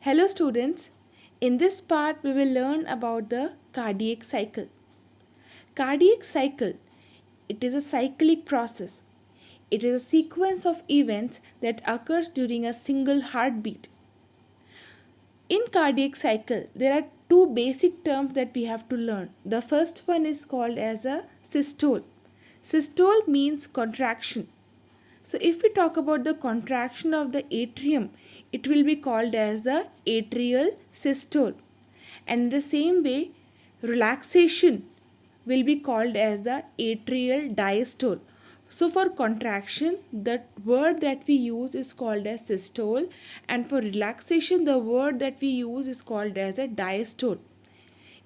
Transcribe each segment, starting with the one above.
Hello students, in this part we will learn about the cardiac cycle. Cardiac cycle, it is a cyclic process. It is a sequence of events that occurs during a single heartbeat. In cardiac cycle, there are two basic terms that we have to learn. The first one is called as a systole. Systole means contraction. So if we talk about the contraction of the atrium, it will be called as the atrial systole. And in the same way, relaxation will be called as the atrial diastole. So for contraction, the word that we use is called as systole, and for relaxation, the word that we use is called as a diastole.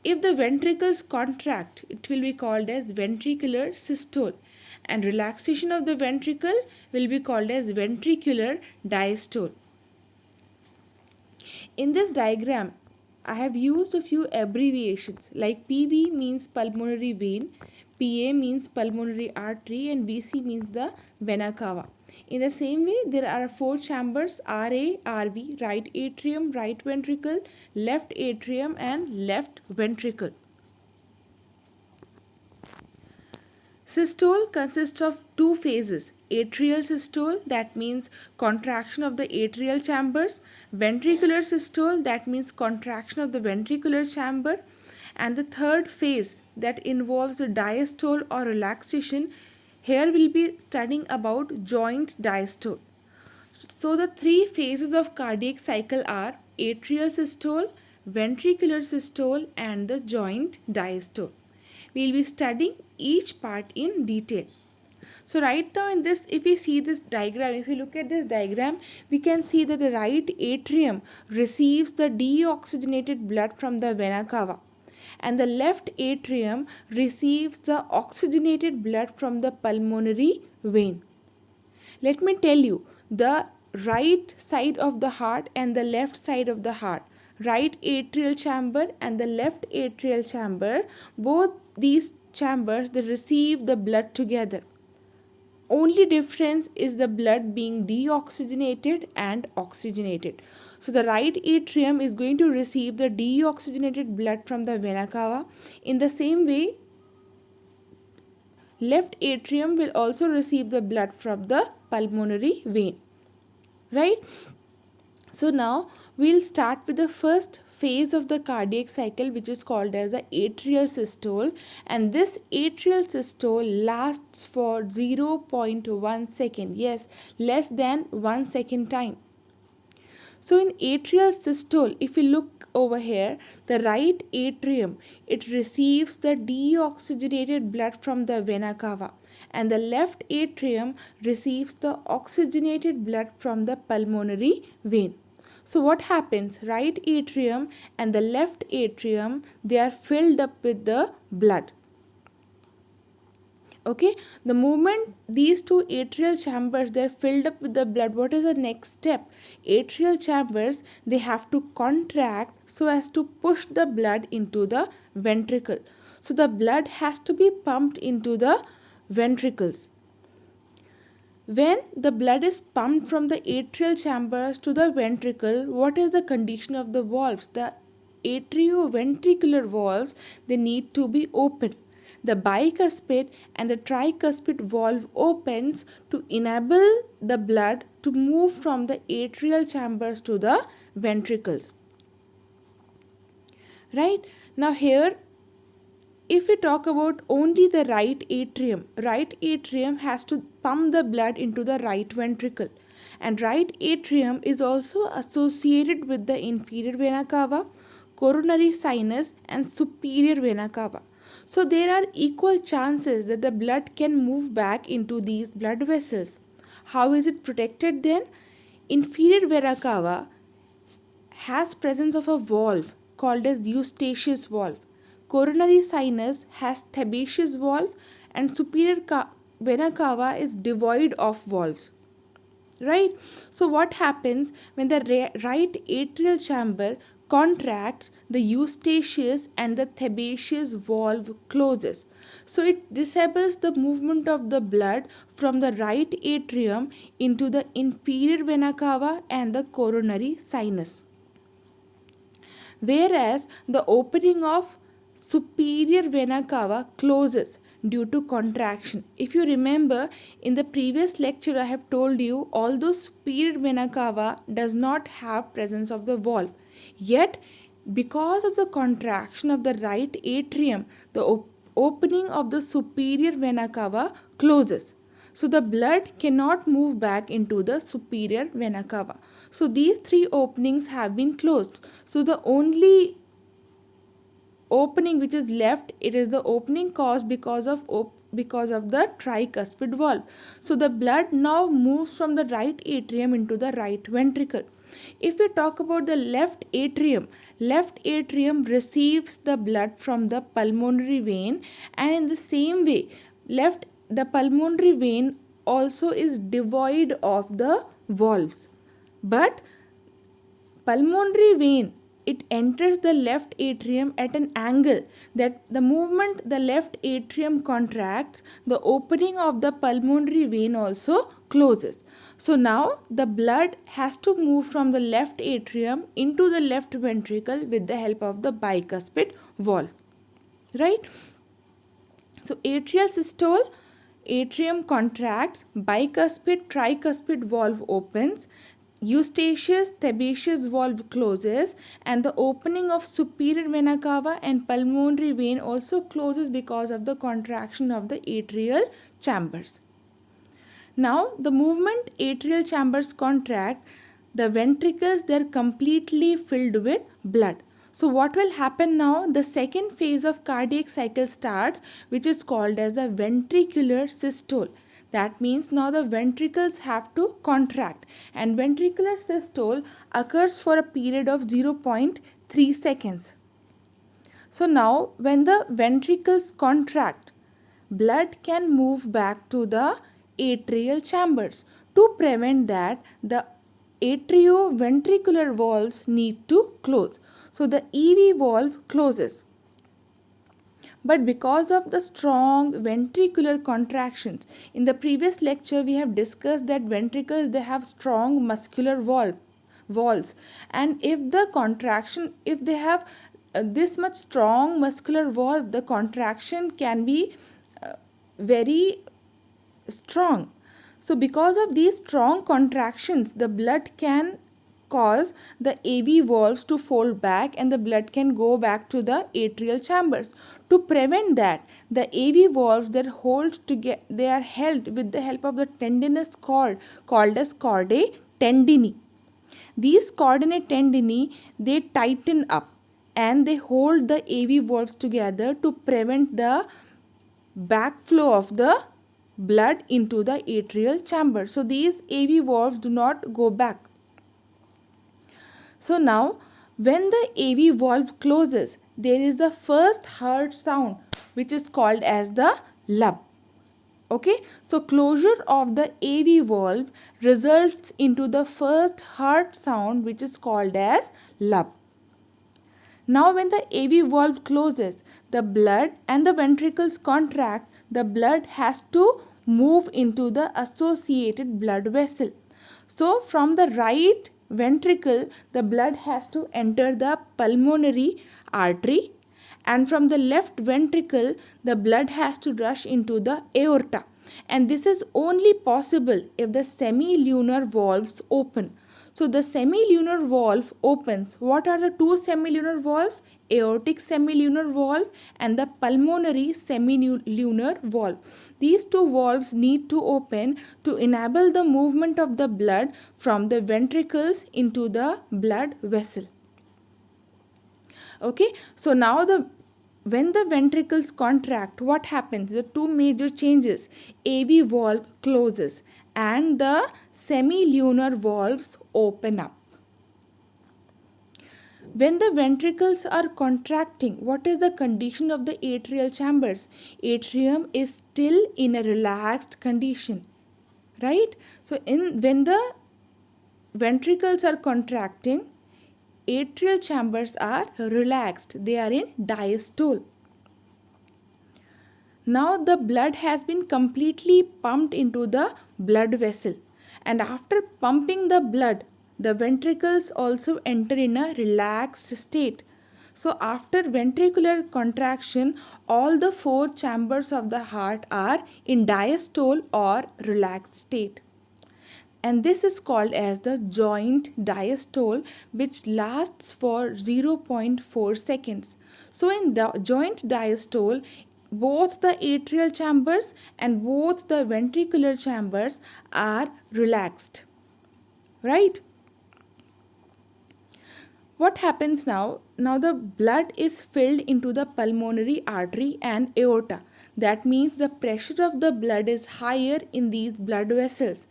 If the ventricles contract, it will be called as ventricular systole, and relaxation of the ventricle will be called as ventricular diastole. In this diagram, I have used a few abbreviations like PV means pulmonary vein, PA means pulmonary artery, and VC means the vena cava. In the same way, there are four chambers: RA, RV, right atrium, right ventricle, left atrium, and left ventricle. Systole consists of two phases: atrial systole, that means contraction of the atrial chambers; ventricular systole, that means contraction of the ventricular chamber; and the third phase that involves the diastole or relaxation. Here we'll be studying about joint diastole. So the three phases of cardiac cycle are atrial systole, ventricular systole, and the joint diastole. We will be studying each part in detail. So right now in this, if we see this diagram, if we look at this diagram, we can see that the right atrium receives the deoxygenated blood from the vena cava, and the left atrium receives the oxygenated blood from the pulmonary vein. Let me tell you, the right side of the heart and the left side of the heart, right atrial chamber and the left atrial chamber, both these chambers, they receive the blood together. Only difference is the blood being deoxygenated and oxygenated. So the right atrium is going to receive the deoxygenated blood from the vena cava. In the same way, left atrium will also receive the blood from the pulmonary vein, right? So now we'll start with the first phase of the cardiac cycle, which is called as the atrial systole, and this atrial systole lasts for 0.1 second, yes, less than 1 second time. So in atrial systole, if you look over here, the right atrium, it receives the deoxygenated blood from the vena cava, and the left atrium receives the oxygenated blood from the pulmonary vein. So what happens? Right atrium and the left atrium, they are filled up with the blood. Okay, the moment these two atrial chambers, they're filled up with the blood, what is the next step? Atrial chambers, they have to contract so as to push the blood into the ventricle. So the blood has to be pumped into the ventricles. When the blood is pumped from the atrial chambers to the ventricle, what is the condition of the valves? The atrioventricular valves, they need to be open. The bicuspid and the tricuspid valve opens to enable the blood to move from the atrial chambers to the ventricles. Right? Now here, if we talk about only the right atrium has to pump the blood into the right ventricle, and right atrium is also associated with the inferior vena cava, coronary sinus, and superior vena cava. So there are equal chances that the blood can move back into these blood vessels. How is it protected then? Inferior vena cava has presence of a valve called as eustachius valve. Coronary sinus has Thebatius valve, and superior vena cava is devoid of valves. Right? So what happens when the right atrial chamber contracts, the eustachius and the Thebatius valve closes. So it disables the movement of the blood from the right atrium into the inferior vena cava and the coronary sinus. whereas the opening of superior vena cava closes due to contraction. If you remember, in the previous lecture I have told you, although superior vena cava does not have presence of the valve, yet because of the contraction of the right atrium, the opening of the superior vena cava closes. So the blood cannot move back into the superior vena cava. So these three openings have been closed. So the only opening which is left, it is the opening caused because of the tricuspid valve. So the blood now moves from the right atrium into the right ventricle. If we talk about the left atrium receives the blood from the pulmonary vein, and in the same way the pulmonary vein also is devoid of the valves. But pulmonary vein, it enters the left atrium at an angle that the moment the left atrium contracts, the opening of the pulmonary vein also closes. So now the blood has to move from the left atrium into the left ventricle with the help of the bicuspid valve, right? So atrial systole, atrium contracts, bicuspid tricuspid valve opens, eustachius thebaceous valve closes, and the opening of superior vena cava and pulmonary vein also closes because of the contraction of the atrial chambers. Now the movement atrial chambers contract, the ventricles, they are completely filled with blood. So what will happen now? The second phase of cardiac cycle starts, which is called as a ventricular systole. That means now the ventricles have to contract, and ventricular systole occurs for a period of 0.3 seconds. So now when the ventricles contract, blood can move back to the atrial chambers. To prevent that, the atrioventricular valves need to close. So the EV valve closes. But because of the strong ventricular contractions, in the previous lecture we have discussed that ventricles, they have strong muscular walls, and if they have this much strong muscular wall, the contraction can be very strong. So because of these strong contractions, the blood can cause the AV valves to fold back, and the blood can go back to the atrial chambers. To prevent that, the AV valves, they are held with the help of the tendinous cord called as chordae tendineae. These chordae tendineae, they tighten up and they hold the AV valves together to prevent the backflow of the blood into the atrial chamber. So these AV valves do not go back. So now when the AV valve closes, there is the first heard sound which is called as the lub. Okay, so closure of the AV valve results into the first heard sound which is called as lub. Now when the AV valve closes, the blood and the ventricles contract, the blood has to move into the associated blood vessel. So from the right ventricle, the blood has to enter the pulmonary artery, and from the left ventricle, the blood has to rush into the aorta. And this is only possible if the semilunar valves open. So the semilunar valve opens. What are the two semilunar valves? Aortic semilunar valve and the pulmonary semilunar valve. These two valves need to open to enable the movement of the blood from the ventricles into the blood vessel. Okay, so now when the ventricles contract, what happens? The two major changes. AV valve closes and the semilunar valves open up. When the ventricles are contracting, what is the condition of the atrial chambers? Atrium is still in a relaxed condition, right? So when the ventricles are contracting, atrial chambers are relaxed. They are in diastole. Now the blood has been completely pumped into the blood vessel, and after pumping the blood, the ventricles also enter in a relaxed state. So after ventricular contraction, all the four chambers of the heart are in diastole or relaxed state. And this is called as the joint diastole, which lasts for 0.4 seconds. So in the joint diastole, both the atrial chambers and both the ventricular chambers are relaxed, right? What happens now? Now the blood is filled into the pulmonary artery and aorta. That means the pressure of the blood is higher in these blood vessels.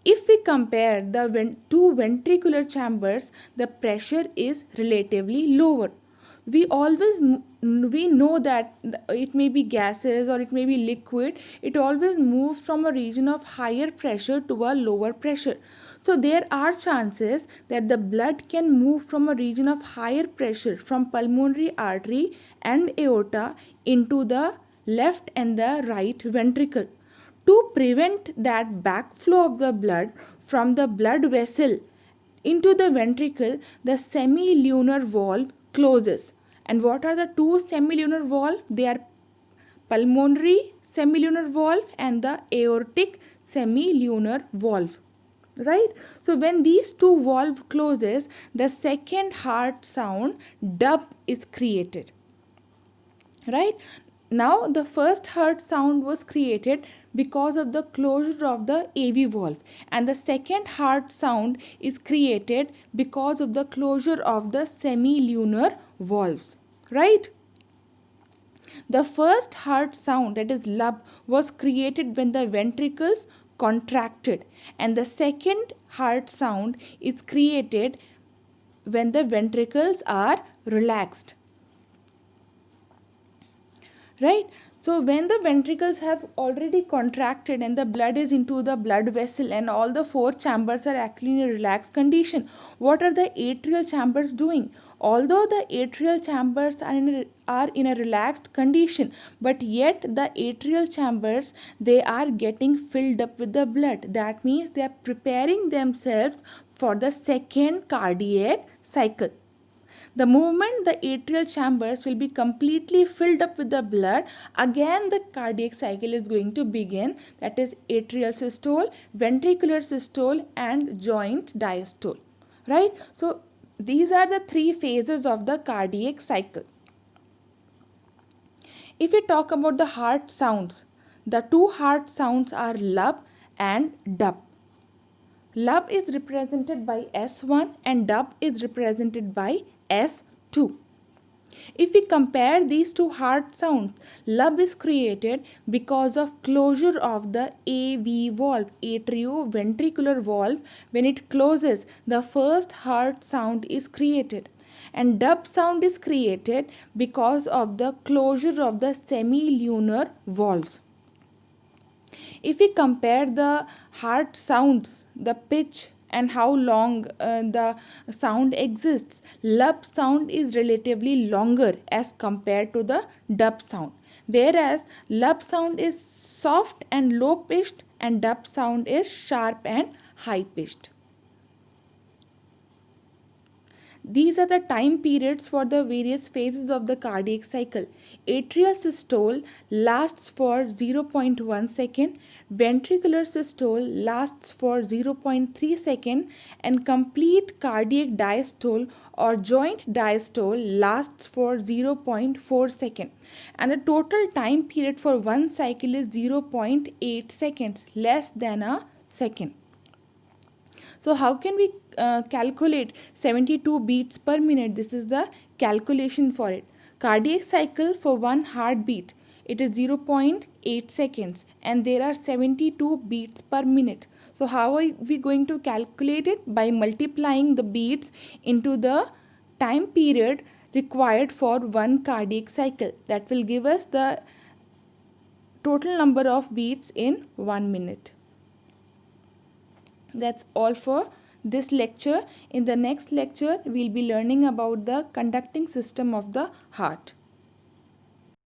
If we compare the two ventricular chambers, the pressure is relatively lower. We know that it may be gases or it may be liquid. It always moves from a region of higher pressure to a lower pressure. So there are chances that the blood can move from a region of higher pressure from pulmonary artery and aorta into the left and the right ventricle. To prevent that backflow of the blood from the blood vessel into the ventricle, the semilunar valve closes. And what are the two semilunar valve? They are pulmonary semilunar valve and the aortic semilunar valve. Right? So when these two valve closes, the second heart sound dub is created. Right? Now the first heart sound was created because of the closure of the AV valve, and the second heart sound is created because of the closure of the semilunar valves, right? The first heart sound, that is lub, was created when the ventricles contracted, and the second heart sound is created when the ventricles are relaxed, right? So when the ventricles have already contracted and the blood is into the blood vessel and all the four chambers are actually in a relaxed condition, what are the atrial chambers doing? Although the atrial chambers are in a relaxed condition, but yet the atrial chambers, they are getting filled up with the blood. That means they are preparing themselves for the second cardiac cycle. The moment the atrial chambers will be completely filled up with the blood, again the cardiac cycle is going to begin. That is atrial systole, ventricular systole, and joint diastole. Right? So these are the three phases of the cardiac cycle. If we talk about the heart sounds, the two heart sounds are lub and dub. Lub is represented by S1 and dub is represented by S2. If we compare these two heart sounds, lub is created because of closure of the AV valve, atrioventricular valve. When it closes, the first heart sound is created. And dub sound is created because of the closure of the semilunar valves. If we compare the heart sounds, the pitch and how long the sound exists, lub sound is relatively longer as compared to the dub sound. Whereas lub sound is soft and low pitched and dub sound is sharp and high pitched. These are the time periods for the various phases of the cardiac cycle. Atrial systole lasts for 0.1 second, ventricular systole lasts for 0.3 second, and complete cardiac diastole or joint diastole lasts for 0.4 second. And the total time period for one cycle is 0.8 seconds, less than a second. So how can we calculate 72 beats per minute? This is the calculation for it. Cardiac cycle for one heartbeat, it is 0.8 seconds and there are 72 beats per minute. So how are we going to calculate it? By multiplying the beats into the time period required for one cardiac cycle. That will give us the total number of beats in 1 minute. That's all for this lecture. In the next lecture, we'll be learning about the conducting system of the heart.